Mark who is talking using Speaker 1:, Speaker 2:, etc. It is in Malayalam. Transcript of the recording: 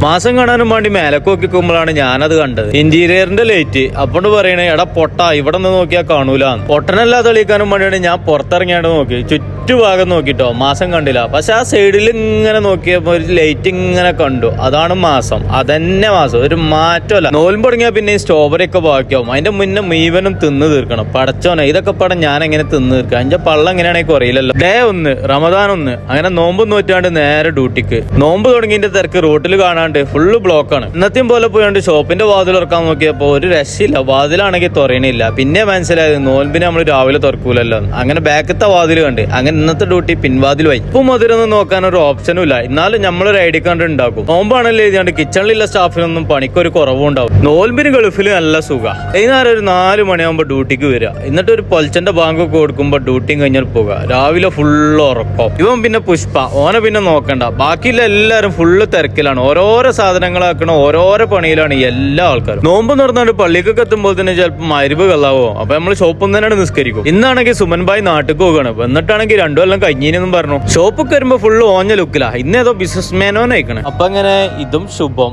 Speaker 1: മാസം കാണാനും വേണ്ടി മേലക്ക് നോക്കിക്കുമ്പോഴാണ് ഞാനത് കണ്ടത്. ഇന്റീരിയറിന്റെ ലൈറ്റ് അപ്പോണ്ട് പറയണേ എടാ പൊട്ട ഇവിടെ നിന്ന് നോക്കിയാൽ കാണൂല. പൊട്ടനല്ലാതെ തെളിയിക്കാനും വേണ്ടിയാണ് ഞാൻ പുറത്തിറങ്ങിയാണ്ട് നോക്കി, ചുറ്റുഭാഗം നോക്കിട്ടോ, മാസം കണ്ടില്ല. പക്ഷെ ആ സൈഡിൽ ഇങ്ങനെ നോക്കിയപ്പോ ഒരു ലൈറ്റ് ഇങ്ങനെ കണ്ടു. അതാണ് മാസം, അതന്നെ മാസം, ഒരു മാറ്റമല്ല. നോൽമ്പ് തുടങ്ങിയാൽ പിന്നെ ഈ സ്ട്രോബെറി ഒക്കെ ബാക്കിയാവും. അതിന്റെ മുന്നേ മുഴുവനും തിന്ന് തീർക്കണം. പടച്ചോനെ ഇതൊക്കെ പടം ഞാൻ എങ്ങനെ തിന്ന് തീർക്കാം? അതിന്റെ പള്ളം എങ്ങനെയാണെങ്കിൽ കുറയില്ലല്ലോ. ഡേ 1 റമദാൻ 1 അങ്ങനെ നോമ്പ് നോറ്റാണ്ട് നേരെ ഡ്യൂട്ടിക്ക്. നോമ്പ് തുടങ്ങിയതിന്റെ തിരക്ക് റോട്ടിൽ കാണാണ്ട് ഫുള്ള് ബ്ലോക്കാണ്. ഇന്നത്തെയും പോലെ പോയാണ്ട് ഷോപ്പിന്റെ വാതിൽ തുറക്കാൻ നോക്കിയപ്പോ ഒരു രക്ഷയില്ല. വാതിലാണെങ്കിൽ തുറയണില്ല. പിന്നെ മനസ്സിലായത് നോൽമ്പിനെ നമ്മൾ രാവിലെ തുറക്കൂലല്ലോ. അങ്ങനെ ബാക്കത്തെ വാതിൽ കണ്ട് അങ്ങനെ ഇന്നത്തെ ഡ്യൂട്ടി പിൻവാതിലുമായി. ഇപ്പൊ മുതലൊന്നും നോക്കാൻ ഒരു ഓപ്ഷനും ഇല്ല. എന്നാലും നമ്മളൊരു ഐഡി കാർഡ് ഉണ്ടാക്കും. നോമ്പാണല്ലോ എഴുതിയാണ്ട് കിച്ചണിലുള്ള സ്റ്റാഫിനൊന്നും പണിക്കൊരു കുറവും ഉണ്ടാവും. നോൽമ്പിന് ഗൾഫിൽ നല്ല സുഖ. വൈകുന്നേരം ഒരു 4 മണിയാകുമ്പോ ഡ്യൂട്ടിക്ക് വരിക. എന്നിട്ട് ഒരു പൊൽച്ചന്റെ ബാങ്ക് ഒക്കെ കൊടുക്കുമ്പോ ഡ്യൂട്ടിയും കഴിഞ്ഞാൽ പോകുക. രാവിലെ ഫുള്ള് ഉറക്കം. ഇവൻ പിന്നെ പുഷ്പ, ഓനെ പിന്നെ നോക്കണ്ട. ബാക്കിയുള്ള എല്ലാരും ഫുള്ള് തിരക്കിലാണ്. ഓരോരോ സാധനങ്ങളാക്കണം, ഓരോരോ പണിയിലാണ് എല്ലാ ആൾക്കാരും. നോമ്പ് തുറന്നാണ്ട് പള്ളിക്കൊക്കെ എത്തുമ്പോൾ തന്നെ ചിലപ്പോൾ മരിബ് കള്ളാവോ. അപ്പൊ നമ്മൾ ഷോപ്പിൽ തന്നെയാണ് നിസ്കരിക്കും. ഇന്നാണെങ്കിൽ സുമൻ ഭായ് നാട്ടിൽ പോവുകയാണ്. എന്നിട്ടാണെങ്കിൽ 2 കൊല്ലം കഴിഞ്ഞിനെന്നും പറഞ്ഞു. ഷോപ്പൊക്കെ വരുമ്പോ ഫുള്ള് ഓഞ്ഞ ലുക്കിലാ. ഇന്നേതോ ബിസിനസ് മാനോനായിക്കണേ. അപ്പൊ അങ്ങനെ ഇതും ശുഭം.